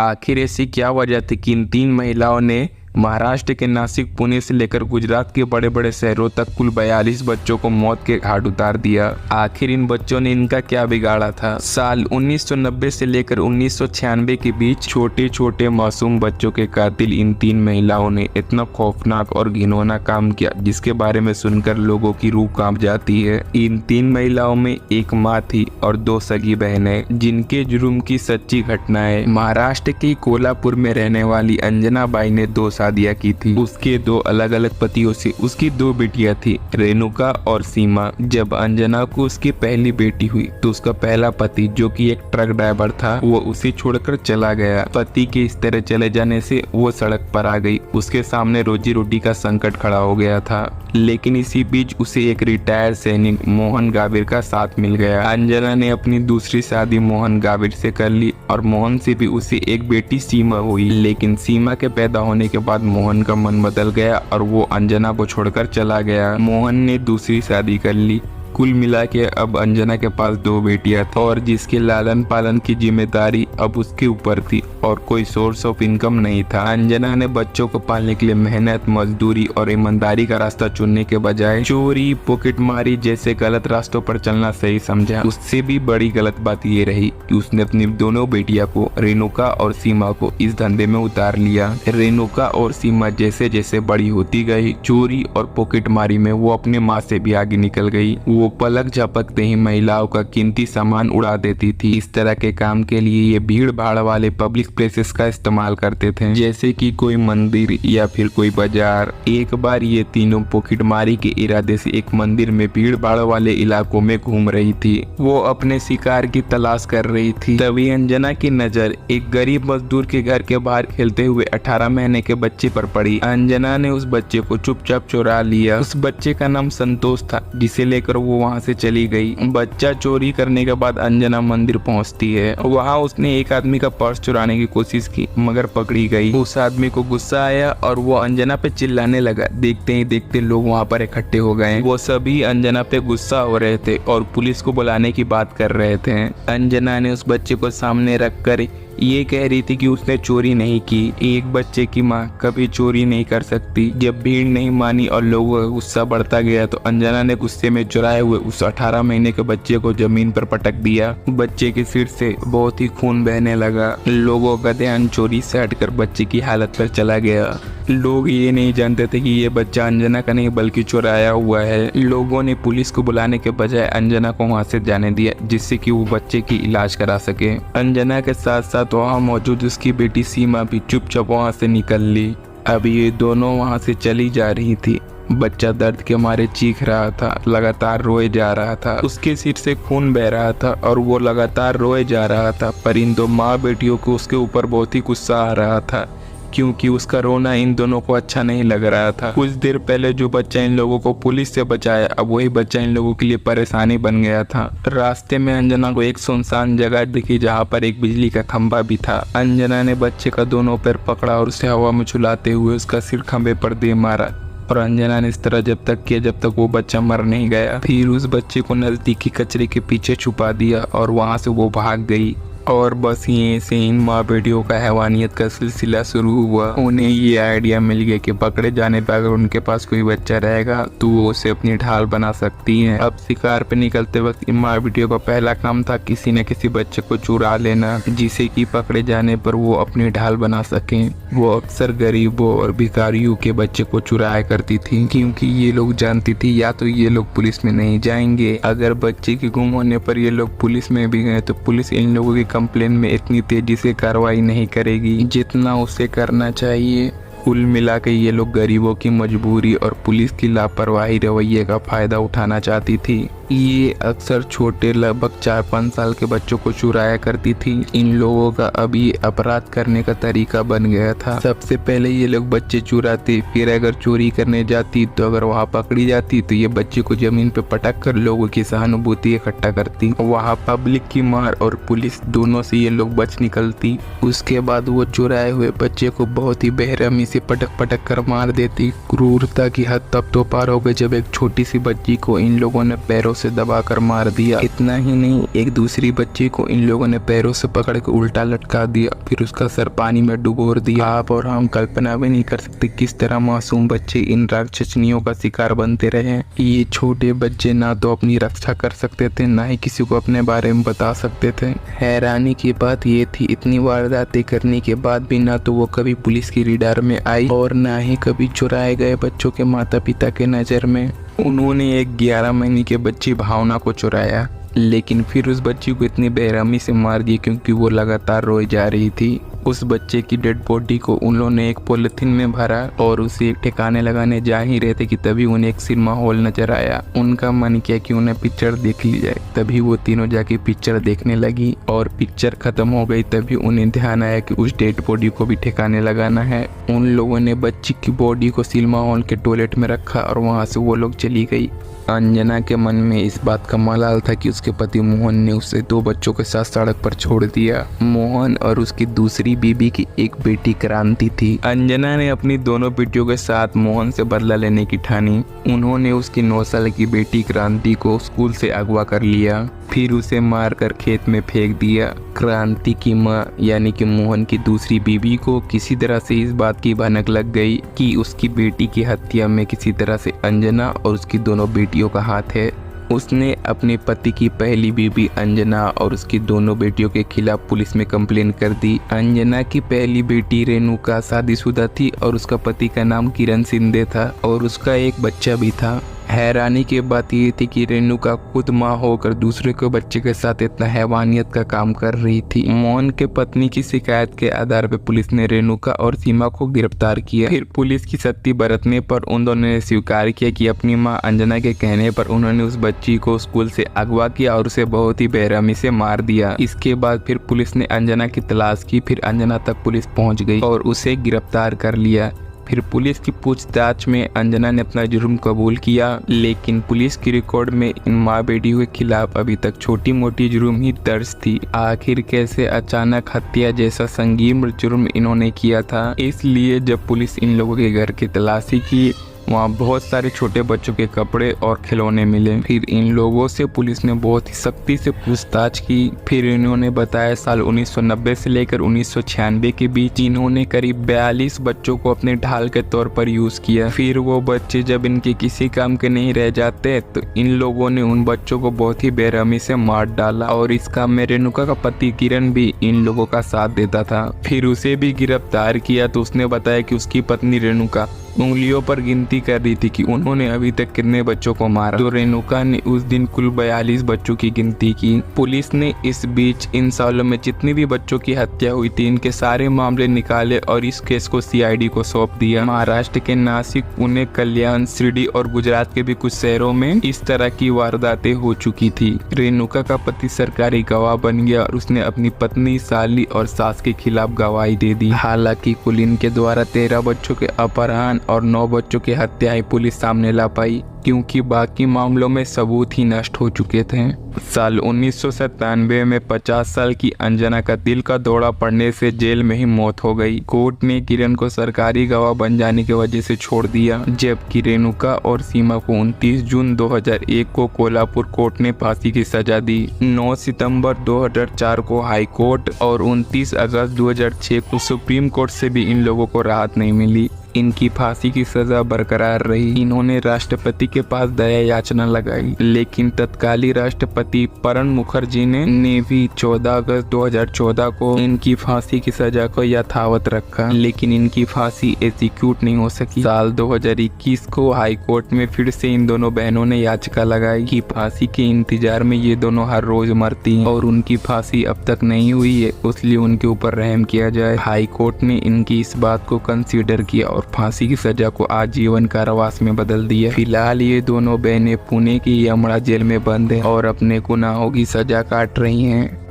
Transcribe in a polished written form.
आखिर ऐसी क्या वजह थी कि इन 3 महिलाओं ने महाराष्ट्र के नासिक, पुणे से लेकर गुजरात के बड़े बड़े शहरों तक कुल 42 बच्चों को मौत के घाट उतार दिया। आखिर इन बच्चों ने इनका क्या बिगाड़ा था? साल 1990 से लेकर 1996 के बीच छोटे छोटे मासूम बच्चों के कातिल इन 3 महिलाओं ने इतना खौफनाक और घिनौना काम किया जिसके बारे में सुनकर लोगों की रूह कांप जाती है। इन 3 महिलाओं में एक माँ थी और 2 सगी बहनें, जिनके जुर्म की सच्ची घटनाएं। महाराष्ट्र के कोल्हापुर में रहने वाली अंजना बाई ने 2 शादियां की थी। उसके 2 अलग अलग पतियों से उसकी 2 बेटियां थी, रेणुका और सीमा। जब अंजना को उसकी पहली बेटी हुई तो उसका पहला पति, जो कि एक ट्रक ड्राइवर था, वो उसे छोड़कर चला गया। पति के इस तरह चले जाने से वो सड़क पर आ गई। उसके सामने रोजी रोटी का संकट खड़ा हो गया था, लेकिन इसी बीच उसे एक रिटायर्ड सैनिक मोहन गाविर का साथ मिल गया। अंजना ने अपनी दूसरी शादी मोहन गाविर से कर ली और मोहन से भी उसे एक बेटी सीमा हुई। लेकिन सीमा के पैदा होने के बाद मोहन का मन बदल गया और वो अंजना को छोड़कर चला गया। मोहन ने दूसरी शादी कर ली। कुल मिला के अब अंजना के पास 2 बेटियां थी और जिसके लालन पालन की जिम्मेदारी अब उसके ऊपर थी और कोई सोर्स ऑफ इनकम नहीं था। अंजना ने बच्चों को पालने के लिए मेहनत, मजदूरी और ईमानदारी का रास्ता चुनने के बजाय चोरी, पॉकेटमारी जैसे गलत रास्तों पर चलना सही समझा। उससे भी बड़ी गलत बात ये रही कि उसने अपनी दोनों बेटियों को, रेणुका और सीमा को, इस धंधे में उतार लिया। रेणुका और सीमा जैसे जैसे बड़ी होती गई, चोरी और पॉकेटमारी में वो अपने माँ से भी आगे निकल गई। वो पलक झपकते ही महिलाओं का कीमती सामान उड़ा देती थी। इस तरह के काम के लिए ये भीड़ भाड़ वाले पब्लिक प्लेसेस का इस्तेमाल करते थे, जैसे कि कोई मंदिर या फिर कोई बाजार। एक बार ये तीनों पॉकेटमारी के इरादे से एक मंदिर में भीड़ भाड़ वाले इलाकों में घूम रही थी। वो अपने शिकार की तलाश कर रही थी। तभी अंजना की नजर एक गरीब मजदूर के घर के बाहर खेलते हुए 18 महीने के बच्चे पर पड़ी। अंजना ने उस बच्चे को चुपचाप चुरा लिया। उस बच्चे का नाम संतोष था, जिसे लेकर वो वहाँ से चली गई। बच्चा चोरी करने के बाद अंजना मंदिर पहुँचती है। वहाँ उसने एक आदमी का पर्स चुराने की कोशिश की मगर पकड़ी गई। उस आदमी को गुस्सा आया और वो अंजना पे चिल्लाने लगा। देखते ही देखते लोग वहाँ पर इकट्ठे हो गए। वो सभी अंजना पे गुस्सा हो रहे थे और पुलिस को बुलाने की बात कर रहे थे। अंजना ने उस बच्चे को सामने रखकर ये कह रही थी कि उसने चोरी नहीं की। एक बच्चे की माँ कभी चोरी नहीं कर सकती। जब भीड़ नहीं मानी और लोगों का गुस्सा बढ़ता गया तो अंजना ने गुस्से में चुराए हुए उस 18 महीने के बच्चे को जमीन पर पटक दिया। बच्चे के सिर से बहुत ही खून बहने लगा। लोगों का ध्यान चोरी से हटकर बच्चे की हालत पर चला गया। लोग ये नहीं जानते थे कि ये बच्चा अंजना का नहीं बल्कि चुराया हुआ है। लोगों ने पुलिस को बुलाने के बजाय अंजना को वहाँ से जाने दिया, जिससे कि वो बच्चे की इलाज करा सके। अंजना के साथ साथ वहाँ मौजूद उसकी बेटी सीमा भी चुपचाप वहाँ से निकल ली। अब ये दोनों वहाँ से चली जा रही थी। बच्चा दर्द के मारे चीख रहा था, लगातार रोए जा रहा था। उसके सिर से खून बह रहा था और वो लगातार रोए जा रहा था। पर इन 2 माँ बेटियों को उसके ऊपर बहुत ही गुस्सा आ रहा था, क्योंकि उसका रोना इन दोनों को अच्छा नहीं लग रहा था। कुछ देर पहले जो बच्चा इन लोगों को पुलिस से बचाया, अब वही बच्चा इन लोगों के लिए परेशानी बन गया था। रास्ते में अंजना को एक सुनसान जगह दिखी जहाँ पर एक बिजली का खंभा भी था। अंजना ने बच्चे का दोनों पैर पकड़ा और उसे हवा में झुलाते हुए उसका सिर खंभे पर दे मारा। और अंजना ने इस तरह जब तक किया जब तक वो बच्चा मर नहीं गया। फिर उस बच्चे को नजदीकी कचरे के पीछे छुपा दिया और वहाँ से वो भाग गई। और बस यहीं से इन माँ बेटियों का हैवानियत का सिलसिला शुरू हुआ। उन्हें ये आइडिया मिल गया कि पकड़े जाने पर अगर उनके पास कोई बच्चा रहेगा तो वो उसे अपनी ढाल बना सकती हैं। अब शिकार पे निकलते वक्त इन माँ बेटियों का पहला काम था किसी न किसी बच्चे को चुरा लेना, जिसे कि पकड़े जाने पर वो अपनी ढाल बना सकें। वो अक्सर गरीबों और भिखारियों के बच्चे को चुराया करती थी, क्योंकि ये लोग जानती थी या तो ये लोग पुलिस में नहीं जाएंगे। अगर बच्चे के गुम होने पर ये लोग पुलिस में भी गए तो पुलिस इन लोगों की कंप्लेन में इतनी तेजी से कार्रवाई नहीं करेगी जितना उसे करना चाहिए। कुल मिला के ये लोग गरीबों की मजबूरी और पुलिस की लापरवाही रवैये का फायदा उठाना चाहती थी। ये अक्सर छोटे लगभग 4-5 साल के बच्चों को चुराया करती थी। इन लोगों का अब ये अपराध करने का तरीका बन गया था। सबसे पहले ये लोग बच्चे चुराते, फिर अगर चोरी करने जाती तो अगर वहाँ पकड़ी जाती तो ये बच्चे को जमीन पे पटक कर लोगों की सहानुभूति इकट्ठा करती। वहाँ पब्लिक की मार और पुलिस दोनों से ये लोग बच निकलती। उसके बाद वो चुराए हुए बच्चे को बहुत ही बेरहमी से पटक पटक कर मार देती। क्रूरता की हद तब तो पार हो गई जब एक छोटी सी बच्ची को इन लोगों ने पैरों से दबाकर मार दिया। इतना ही नहीं, एक दूसरी बच्ची को इन लोगों ने पैरों से पकड़ के उल्टा लटका दिया, फिर उसका सर पानी में डुबोर दिया। आप और हम कल्पना भी नहीं कर सकते किस तरह मासूम बच्चे इन राक्षसनियों का शिकार बनते रहे। ये छोटे बच्चे ना तो अपनी रक्षा कर सकते थे, ना ही किसी को अपने बारे में बता सकते थे। हैरानी की बात ये थी, इतनी वारदातें करने के बाद भी ना तो वो कभी पुलिस की रडार में आई और ना ही कभी चुराए गए बच्चों के माता पिता के नज़र में। उन्होंने एक 11 महीने के बच्ची भावना को चुराया, लेकिन फिर उस बच्ची को इतनी बेरहमी से मार दिया क्योंकि वो लगातार रोई जा रही थी। उस बच्चे की डेड बॉडी को उन्होंने एक पॉलिथीन में भरा और उसे एक ठिकाने लगाने जा ही रहे थे कि तभी उन्हें एक सिनेमा हॉल नजर आया। उनका मन किया कि उन्हें पिक्चर देख ली जाए, तभी वो तीनों जाके पिक्चर देखने लगी और पिक्चर खत्म हो गई। तभी उन्हें ध्यान आया कि उस डेड बॉडी को भी ठिकाने लगाना है। उन लोगों ने बच्ची की बॉडी को सिनेमा हॉल के टॉयलेट में रखा और वहाँ से वो लोग चली गई। अंजना के मन में इस बात का मलाल था कि उसके पति मोहन ने उसे 2 बच्चों के साथ सड़क पर छोड़ दिया। मोहन और उसकी दूसरी बीबी की एक बेटी क्रांति थी। अंजना ने अपनी दोनों बेटियों के साथ मोहन से बदला लेने की ठानी। उन्होंने उसकी 9 साल की बेटी क्रांति को स्कूल से अगवा कर लिया, फिर उसे मारकर खेत में फेंक दिया। क्रांति की मां यानी कि मोहन की दूसरी बीबी को किसी तरह से इस बात की भनक लग गई कि उसकी बेटी की हत्या में किसी तरह से अंजना और उसकी दोनों बेटियों का हाथ है। उसने अपने पति की पहली बीबी अंजना और उसकी दोनों बेटियों के खिलाफ पुलिस में कंप्लेन कर दी। अंजना की पहली बेटी रेणुका शादीशुदा थी और उसका पति का नाम किरण शिंदे था और उसका एक बच्चा भी था। हैरानी की बात ये थी कि रेणुका खुद माँ होकर दूसरे के बच्चे के साथ इतना हैवानियत का काम कर रही थी। मोहन के पत्नी की शिकायत के आधार पर पुलिस ने रेणुका और सीमा को गिरफ्तार किया। फिर पुलिस की सख्ती बरतने पर उन दोनों ने स्वीकार किया कि अपनी मां अंजना के कहने पर उन्होंने उस बच्ची को स्कूल से अगवा किया और उसे बहुत ही बेरहमी से मार दिया। इसके बाद फिर पुलिस ने अंजना की तलाश की, फिर अंजना तक पुलिस पहुंच गई और उसे गिरफ्तार कर लिया। फिर पुलिस की पूछताछ में अंजना ने अपना जुर्म कबूल किया, लेकिन पुलिस की रिकॉर्ड में इन माँ बेटियों के खिलाफ अभी तक छोटी मोटी जुर्म ही दर्ज थी। आखिर कैसे अचानक हत्या जैसा संगीन जुर्म इन्होंने किया था। इसलिए जब पुलिस इन लोगों के घर की तलाशी की, वहाँ बहुत सारे छोटे बच्चों के कपड़े और खिलौने मिले। फिर इन लोगों से पुलिस ने बहुत ही सख्ती से पूछताछ की। फिर इन्होंने बताया साल 1990 से लेकर 1996 के बीच इन्होंने करीब 42 बच्चों को अपने ढाल के तौर पर यूज किया। फिर वो बच्चे जब इनके किसी काम के नहीं रह जाते तो इन लोगों ने उन बच्चों को बहुत ही बेरहमी से मार डाला और इस काम में रेणुका का पति किरण भी इन लोगों का साथ देता था। फिर उसे भी गिरफ्तार किया तो उसने बताया कि उसकी पत्नी रेणुका उंगलियों पर गिनती कर रही थी कि उन्होंने अभी तक कितने बच्चों को मारा। तो रेणुका ने उस दिन कुल 42 बच्चों की गिनती की। पुलिस ने इस बीच इन सालों में जितनी भी बच्चों की हत्या हुई थी इनके सारे मामले निकाले और इस केस को CID को सौंप दिया। महाराष्ट्र के नासिक, पुणे, कल्याण, शिरडी और गुजरात के भी कुछ शहरों में इस तरह की वारदातें हो चुकी थी। रेणुका का पति सरकारी गवाह बन गया और उसने अपनी पत्नी, साली और सास के खिलाफ गवाही दे दी। हालांकि कुल इनके द्वारा 13 बच्चों के अपहरण और 9 बच्चों की हत्याएं पुलिस सामने ला पाई, क्योंकि बाकी मामलों में सबूत ही नष्ट हो चुके थे। साल 1997 में 50 साल की अंजना का दिल का दौरा पड़ने से जेल में ही मौत हो गई। कोर्ट ने किरण को सरकारी गवाह बन जाने की वजह से छोड़ दिया, जबकि रेणुका और सीमा को 29 जून 2001 को कोल्हापुर कोर्ट ने फांसी की सजा दी। 9 सितंबर 2004 को हाई कोर्ट और 29 अगस्त 2006 को सुप्रीम कोर्ट से भी इन लोगों को राहत नहीं मिली। इनकी फांसी की सजा बरकरार रही। इन्होंने राष्ट्रपति के पास दया याचना लगाई, लेकिन तत्कालीन राष्ट्रपति प्रणब मुखर्जी ने भी 14 अगस्त 2014 को इनकी फांसी की सजा को यथावत रखा, लेकिन इनकी फांसी एग्जीक्यूट नहीं हो सकी। साल 2021 को हाई कोर्ट में फिर से इन दोनों बहनों ने याचिका लगाई कि फांसी के इंतजार में ये दोनों हर रोज मरती हैं और उनकी फांसी अब तक नहीं हुई है, इसलिए उनके ऊपर रहम किया जाए। हाई कोर्ट ने इनकी इस बात को कंसीडर किया और फांसी की सजा को आजीवन कारावास में बदल दिया। फिलहाल ये दोनों बहनें पुणे की यमड़ा जेल में बंद हैं और अपने गुनाहों की सजा काट रही हैं।